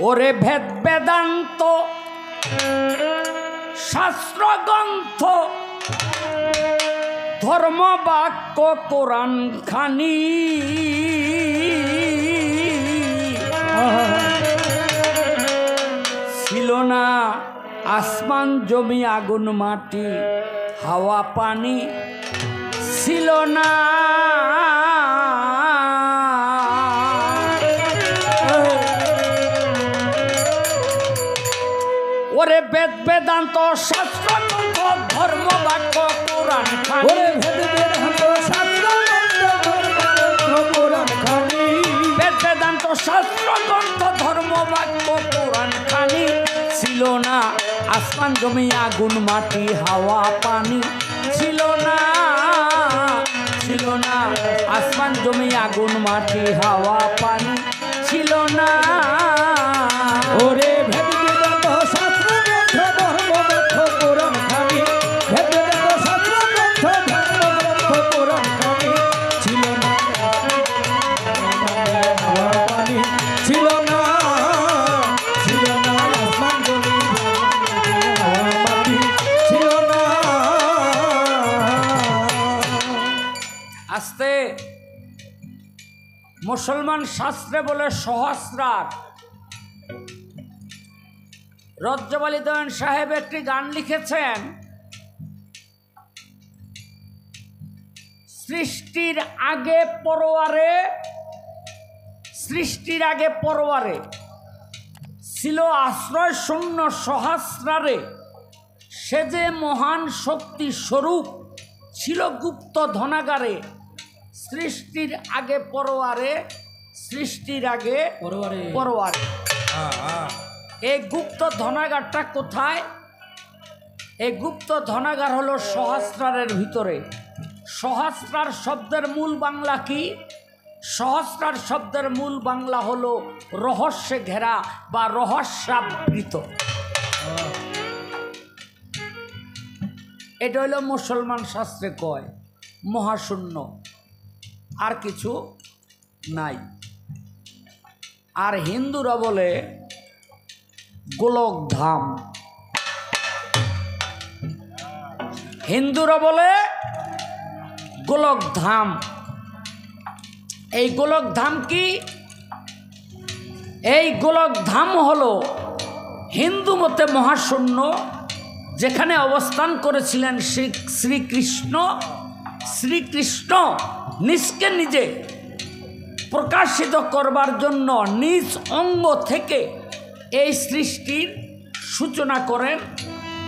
ওরে ভেদ বেদান্ত শাস্ত্রগ্রন্থ ধর্ম বাক্য কোরআন খানি ছিল না আসমান জমি আগুন মাটি হাওয়া পানি ছিল না ওরে বেদ বেদান্ত শাস্ত্র গ্রন্থ ধর্ম বাক্য কোরআন খানি বেদ বেদান্ত শাস্ত্র গ্রন্থ ধর্ম বাক্য কোরআন খানি ছিল না আসমান জমি আগুন মাটি হাওয়া পানি ছিল না আসমান জমি আগুন মাটি হাওয়া পানি ছিল না ওরে ভেদ বেদান্ত শাস্ত্র গ্রন্থ ধর্ম বাক্য কোরআন খানি ভেদ বেদান্ত শাস্ত্র গ্রন্থ ধর্ম বাক্য কোরআন খানি ছিল না হাওয়া পানি ছিল না আসমান জমি হাওয়া পানি ছিল না। আস্তে মুসলমান শাস্ত্রে বলে সহস্রার রজ্জবালী দয়ান সাহেব একটি গান লিখেছেন সৃষ্টির আগে পরোয়ারে ছিল আশ্রয় শূন্য সহস্রারে সে যে মহান শক্তি স্বরূপ ছিল গুপ্ত ধনাগারে সৃষ্টির আগে পরোয়ারে এই গুপ্ত ধনাগারটা কোথায়? এই গুপ্ত ধনাগার হলো সহস্রারের ভিতরে। সহস্রার শব্দের মূল বাংলা কি? সহস্রার শব্দের মূল বাংলা হলো রহস্যে ঘেরা বা রহস্যাবৃত। এটা হলো মুসলমান শাস্ত্রে কয় মহাশূন্য, আর কিছু নাই। আর হিন্দুরা বলে গোলকধাম, এই গোলকধাম কি? এই গোলকধাম হলো হিন্দু মতে মহাশূন্য, যেখানে অবস্থান করেছিলেন শ্রীকৃষ্ণ নিজকে নিজে প্রকাশিত করবার জন্য নিজ অঙ্গ থেকে এই সৃষ্টির সূচনা করেন।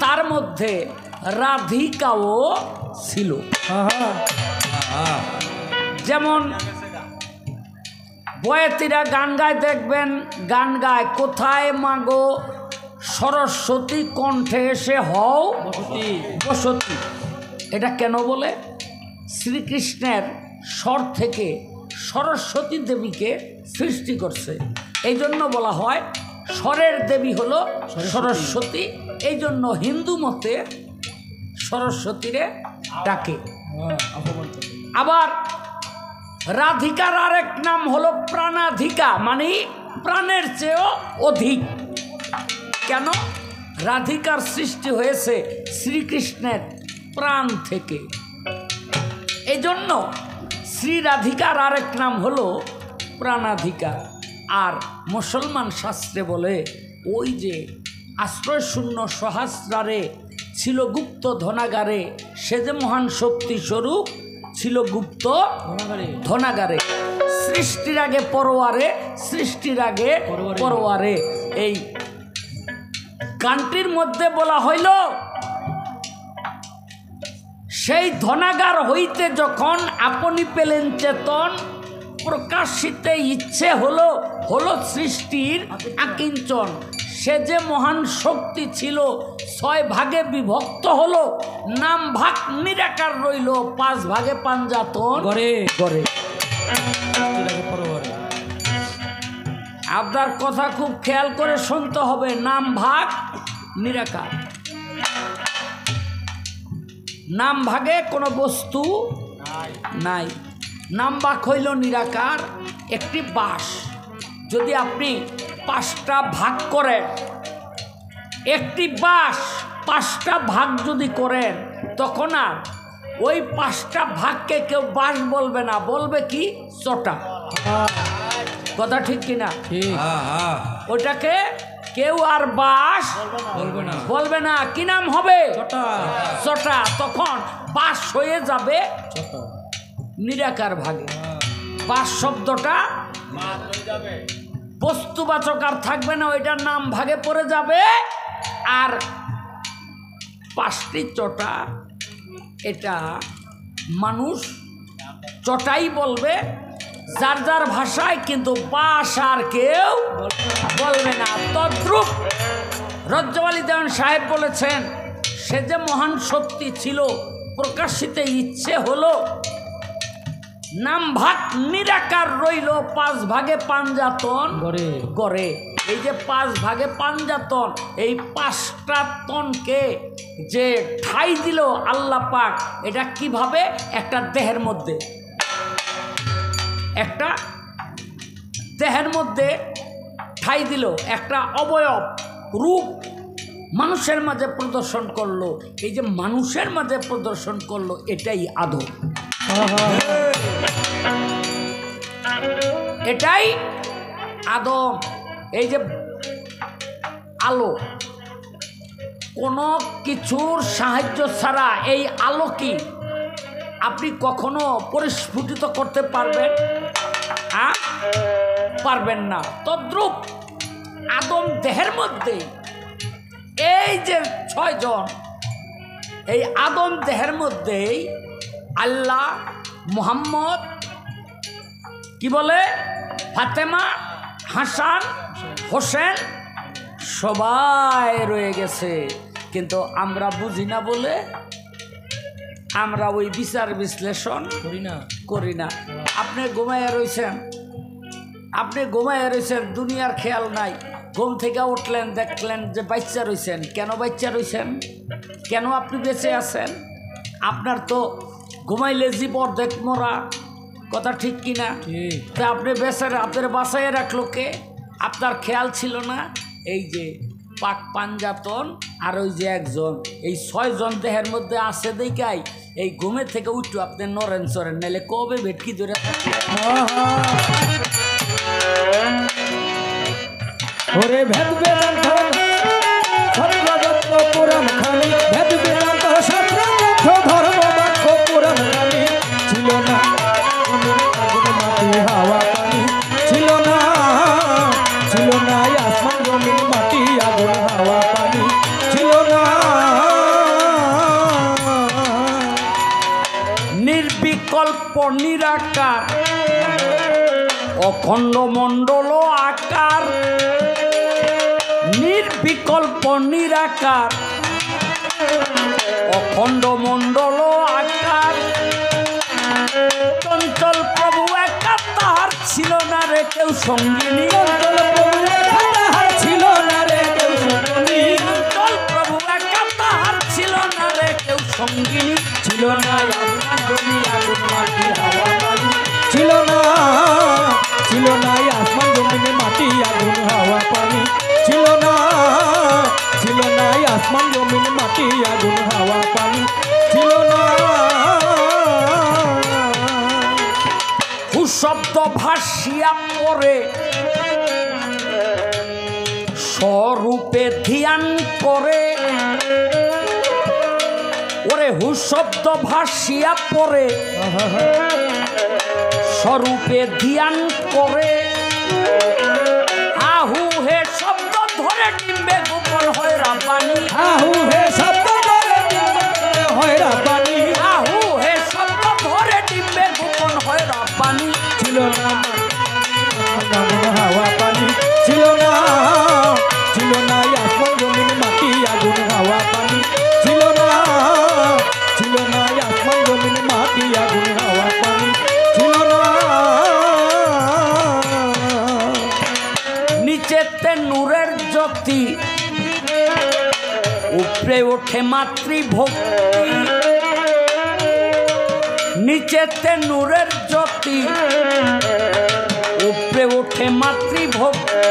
তার মধ্যে রাধিকাও ছিল। যেমন বয়েতিরা গান গায়, দেখবেন গান গায় কোথায় মাগো সরস্বতী কণ্ঠে এসে হও বসতি। এটা কেন বলে? শ্রীকৃষ্ণের স্বর থেকে সরস্বতী দেবীকে সৃষ্টি করছে, এই জন্য বলা হয় স্বরের দেবী হলো সরস্বতী। এই জন্য হিন্দু মতে সরস্বতীরে ডাকে। আবার রাধিকার আরেক নাম হলো প্রাণাধিকা, মানে প্রাণের চেয়েও অধিক। কেন? রাধিকার সৃষ্টি হয়েছে শ্রীকৃষ্ণের প্রাণ থেকে, এই জন্য শ্রী রাধিকার আরেক নাম হলো প্রাণাধিকা। আর মুসলমান শাস্ত্রে বলে ওই যে আশ্রয় শূন্য সহস্রারে ছিল গুপ্ত ধনাগারে, সে যে মহান শক্তি স্বরূপ ছিল গুপ্ত ধনাগারে। সৃষ্টির আগে পরোয়ারে এই গানটির মধ্যে বলা হইল সেই ধনাগার হইতে যখন আপনি পেলেন চেতন, প্রকাশিতে ইচ্ছে হলো সৃষ্টির আকিঞ্চন। সে যে মহান শক্তি ছিল 6 ভাগে বিভক্ত হলো, নাম ভাগ নিরাকার রইল 5 ভাগে পাঞ্জাতন গড়ে। আপনার কথা খুব খেয়াল করে শুনতে হবে। নাম ভাগ নিরাকার, নাম ভাগে কোনো বস্তু নাই। নাম ভাগ হইল নিরাকার একটি বাস। যদি আপনি 5টা ভাগ করেন, একটি বাঁশ 5টা ভাগ যদি করেন, তখন আর ওই 5টা ভাগকে কেউ বাঁশ বলবে না, বলবে কি চটা। কথা ঠিক কিনা? ওইটাকে কেউ আর বাঁশ বলবে না, কি নাম হবে? চটা। তখন বাঁশ হয়ে যাবে নিরাকার ভাগে। বাঁশ শব্দটা বস্তুবাচক আর থাকবে না, ওইটার নাম ভাগে পড়ে যাবে। আর 5টি চটা, এটা মানুষ চটাই বলবে যার যার ভাষায়, কিন্তু বাঁশ আর কেউ বলবে না। তদ্রূপ রজ্জব আলী দেওয়ান সাহেব বলেছেন, সে যে মহান শক্তি ছিল, প্রকাশিত ইচ্ছে হলো, নাম ভাগ নিরাকার রইল, 5 ভাগে পাঞ্জাতন করে। এই যে 5 ভাগে পাঞ্জাতন, এই 5টা তনকে যে ঠাই দিল আল্লাহ পাক, এটা কিভাবে? একটা দেহের মধ্যে, একটা দেহের মধ্যে ঠাই দিল, একটা অবয়ব রূপ মানুষের মাঝে প্রদর্শন করলো। এই যে মানুষের মাঝে প্রদর্শন করলো, এটাই আদম। এটাই আদম। এই যে আলো, কোনো কিছুর সাহায্য ছাড়া এই আলো কি আপনি কখনো পরিস্ফুটিত করতে পারবেন? পারবেন না। তদ্রূপ আদম দেহের মধ্যে এই যে 6 জন, এই আদম দেহের মধ্যেই আল্লাহ, মুহাম্মদ, কি বলে, ফাতেমা, হাসান, হোসেন সবাই রয়ে গেছে। কিন্তু আমরা বুঝি না বলে আমরা ওই বিচার বিশ্লেষণ করি না। আপনি ঘুমাইয়া রয়েছেন, দুনিয়ার খেয়াল নাই। ঘুম থেকে উঠলেন, দেখলেন যে বাচ্চা রয়েছেন। কেন বাচ্চা রয়েছেন? কেন আপনি বেঁচে আছেন? আপনার তো ঘুমাইলে জীব অর্ধেক মরা। কথা ঠিক কিনা? তা আপনি বেঁচে, আপনার বাসায় রাখলো কে? আপনার খেয়াল ছিল না। এই যে পাক পাঞ্জাতন আর ওই যে একজন, এই 6 জন দেহের মধ্যে আছে দেখাই এই ঘুমে থেকে উঠু আপনি নরেন চরেন, নাইলে কবে ভেটকি ধরে ওরে ভেদ বেদান্ত সর্বদত্ত পুরাণ খানি, ভেদ বেদান্ত শাস্ত্র ধর্ম বাক্য পুরাণ খানি, ছিল না মাটি হাওয়া পানি, ছিল না আসমান জমিন মাটি আগুন হাওয়া পানি, ছিল না। নির্বিকল্প নিরাকার অখণ্ড মণ্ডল আকার, নির্বিকল্প নিরাকার অখণ্ড মণ্ডল আকার, চঞ্চল প্রভু একা তাহার ছিল না রে কেউ সঙ্গিনী, চঞ্চল প্রভু একা তাহার ছিল না রে কেউ সঙ্গিনী, চঞ্চল প্রভু একা তাহার ছিল না রে কেউ সঙ্গিনী, ছিল না আসমান জমিন আগুন মাটি হাওয়া পানি, ছিল না আসমান জমিনে মাটি আগুন হাওয়া পানি, ছিল না আসমান জমিনে মাটি আগুন হাওয়া পানি, ছিল না। শব্দ ভাসিয়া পড়ে স্বরূপে ধ্যান করে, ওরে শব্দ ভাসিয়া পড়ে স্বরূপে ধ্যান করে, আহু হে শব্দ ধরে ডিম্বে গোপন হয় রাব্বানি, আহু হে শব্দ ধরে ডিম্বে হয় রাব্বানি, আহু হে শব্দ ধরে ডিম্বে গোপন হয় রাব্বানি, ছিল না আগুন হাওয়া পানি, ছিল না আসমান জমিন মাটি আগুন হাওয়া পানি, ছিল না আসমান জমিন মাটি আগুন হাওয়া পানি, ছিল না। নিচেতে নূরের জ্যোতি, উপরে ওঠে মাতৃভক্তি, নিচেতে নূরের জ্যোতি, উপরে ওঠে মাতৃভক্তি,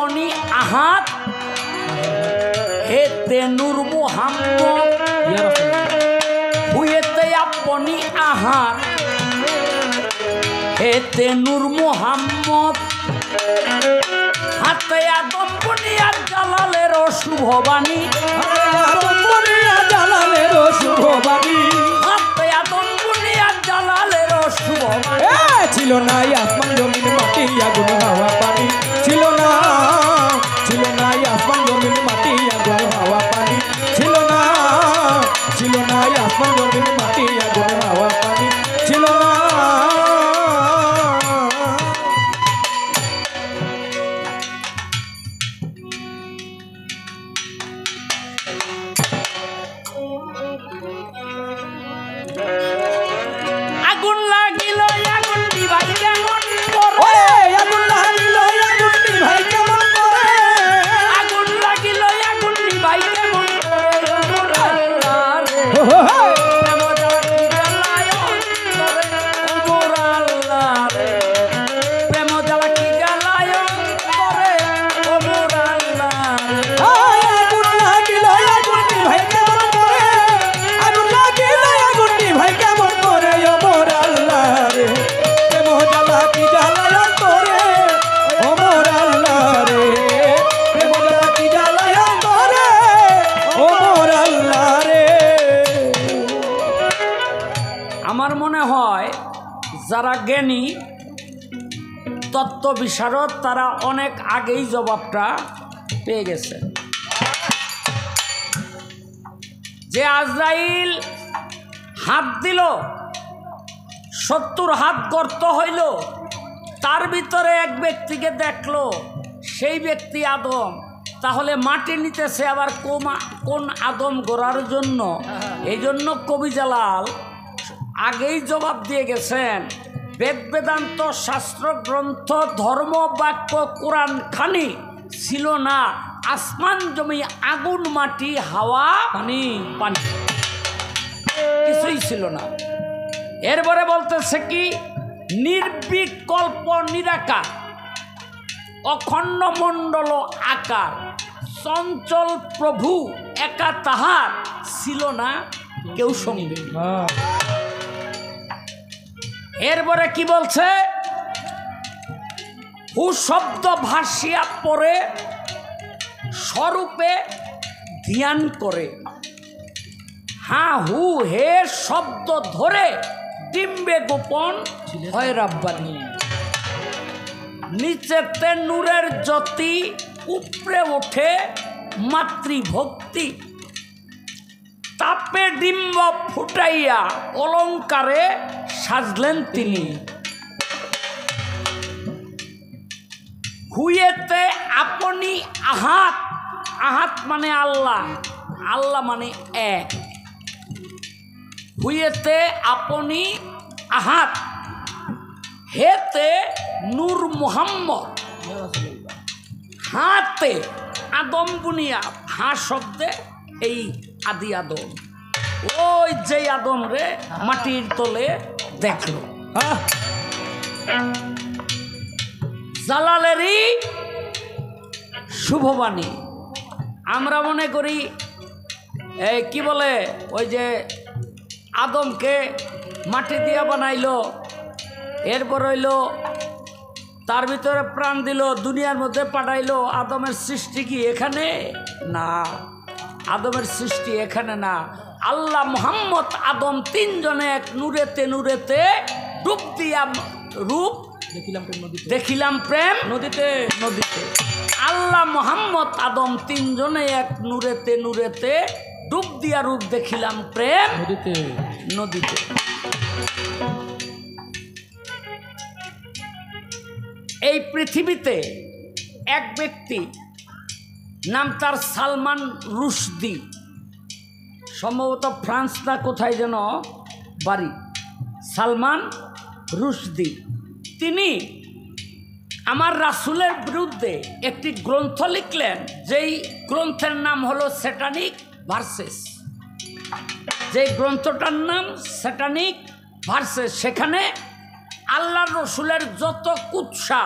আপনি আহাত হেতে নূর মুহাম্মদ হুয়েতে আপনি আহাত হেতে নূর মুহাম্মদ হাতে আদম বুনিয়াদ জালালের শুভবাণী জালালের শুভবাণী হাতে আদম বুনিয়াদ জালালের শুভবাণী ছিল না আসমান জমিন মাটি আগুন হাওয়া পানি ছিল না আসমান জমিন মাটি আগুন হাওয়া পানি ছিল না আসমান জমিন মাটি আগুন হাওয়া পানি ছিল না। আগুন লাগিল আগুন দিবাই কেমন করে আগুন লাগিল আগুন ভাই কেমন করে আগুন লাগিল আগুন দিবাই কেমন করে প্রেম জ্বালা কি জ্বালায় করে ওমর আল্লাহ আগুন লাগিল আগুন ভাই কেমন করে আগুন লাগিল আগুন ভাই কেমন করে ওমর আল্লাহ রে প্রেম জ্বালা কি জ্বালায় করে ওমর আল্লাহ রে প্রেম জ্বালা কি জ্বালায় করে ওমর আল্লাহ রে। আমার মনে হয় যারা জ্ঞানী তত্ত্ব বিশারদ তারা অনেক আগেই জবাবটা পেয়ে গেছে যে আজরাইল হাত দিল 70 হাত গর্ত হইল তার ভিতরে এক ব্যক্তিকে দেখলো সেই ব্যক্তি আদম তাহলে মাটি নিতেছে আবার কোন আদম গড়ার জন্য এই জন্য কবি জালাল আগেই জবাব দিয়ে গেছেন বেদ বেদান্ত শাস্ত্র গ্রন্থ ধর্ম বাক্য কোরআন খানি ছিল না আসমান জমি আগুন মাটি হাওয়া পানি পানি কিছুই ছিল না। এরপরে বলতেছে কি নির্বিকল্প নিরাকার অখণ্ড মণ্ডল আকার চঞ্চল প্রভু একা তাহার ছিল না কেউ সঙ্গে। এরপরে কি বলছে হু শব্দ ভাসিয়া পরে স্বরূপে ধ্যান করে হ্যাঁ হু হে শব্দ ধরে ডিম্বে গোপন হয় রাব্বানি নিচেতে নূরের জ্যোতি উপরে ওঠে মাতৃভক্তি তাপে ডিম্ব ফুটাইয়া অলঙ্কারে সাজলেন তিনি হুয়েতে আপনি আহাত আহাত মানে আল্লাহ আল্লাহ মানে এক হুয়েতে আপনি আহাত হেতে নূর মুহাম্মদ হাতে আদম বুনিয়া হা শব্দে এই আদি আদম ওই যে আদম রে মাটির তলে দেখলো জালালেরই শুভবাণী। আমরা মনে করি এই কি বলে ওই যে আদমকে মাটি দিয়ে বানাইলো এরপর হইলো তার ভিতরে প্রাণ দিল দুনিয়ার মধ্যে পাঠাইলো আদমের সৃষ্টি কি এখানে না আদমের সৃষ্টি এখানে না আল্লাহ মুহাম্মদ আদম তিনজনে এক নূরেতে ডুব দিয়া রূপ দেখিলাম প্রেম নদীতে আল্লাহ মুহাম্মদ আদম তিনজনে এক নূরেতে ডুব দিয়া রূপ দেখিলাম প্রেম নদীতে। এই পৃথিবীতে এক ব্যক্তি নাম তার সালমান রুশদি সম্ভবত ফ্রান্স না কোথায় যেন বাড়ি সালমান রুশদি তিনি আমার রাসূলের বিরুদ্ধে একটি গ্রন্থ লিখলেন যেই গ্রন্থের নাম হলো স্যাটানিক ভার্সেস যেই গ্রন্থটার নাম স্যাটানিক ভার্সেস সেখানে আল্লাহ রসুলের যত কুৎসা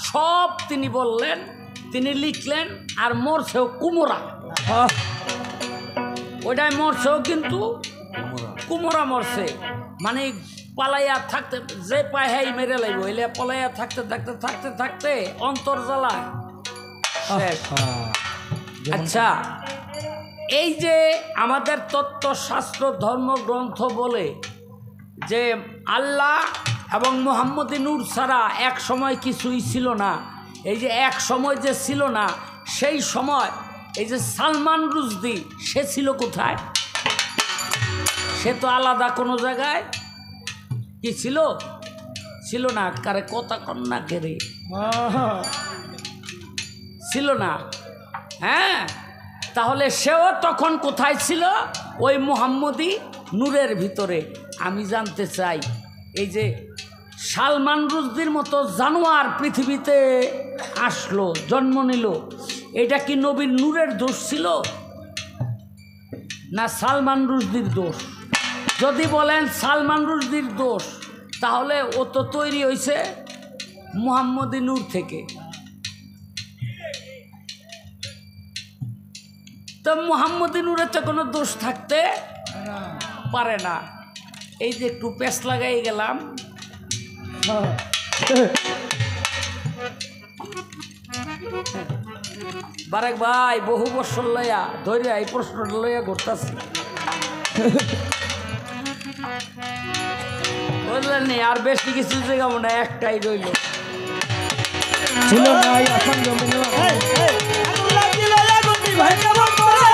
সব তিনি বললেন তিনি লিখলেন আর মরছেও কুমোরা, আহ, ওইটাই মরছেও কিন্তু কুমোরা মরছে, মানে পালাইয়া থাকতে যে পায় হ্যাঁ মেরে লাগবে, হইলে পালাইয়া থাকতে থাকতে থাকতে থাকতে অন্তর জ্বালায় শেষ। আচ্ছা, এই যে আমাদের তত্ত্বশাস্ত্র ধর্মগ্রন্থ বলে যে আল্লাহ এবং মোহাম্মদী নূর ছাড়া এক সময় কিছুই ছিল না, এই যে এক সময় যে ছিল না, সেই সময় এই যে সালমান রুশদি সে ছিল কোথায়? সে তো আলাদা কোনো জায়গায় কি ছিল? ছিল না। কারে কথা কন্যা কেড়ে ছিল না। হ্যাঁ, তাহলে সেও তখন কোথায় ছিল? ওই মোহাম্মদী নূরের ভিতরে। আমি জানতে চাই, এই যে সালমান রুশদির মতো জানোয়ার পৃথিবীতে আসলো, জন্ম নিল, এটা কি নবীর নূরের দোষ ছিল না সালমান রুশদির দোষ? যদি বলেন সালমান রুশদির দোষ, তাহলে ও তো তৈরি হয়েছে মুহাম্মদী নূর থেকে। তো মুহাম্মদী নূরের তো কোনো দোষ থাকতে পারে না। এই যে একটু পেঁচ লাগাই গেলাম, বারেক ভাই বহু বছর লইয়া ধরে এই প্রশ্নটা লইয়া ঘুরতাছি, বুঝলেন নি? আর বেশি কিছু জায়গা না, একটাই রইল। ছিল না এই আসন জমিনে ভাই কেমন করে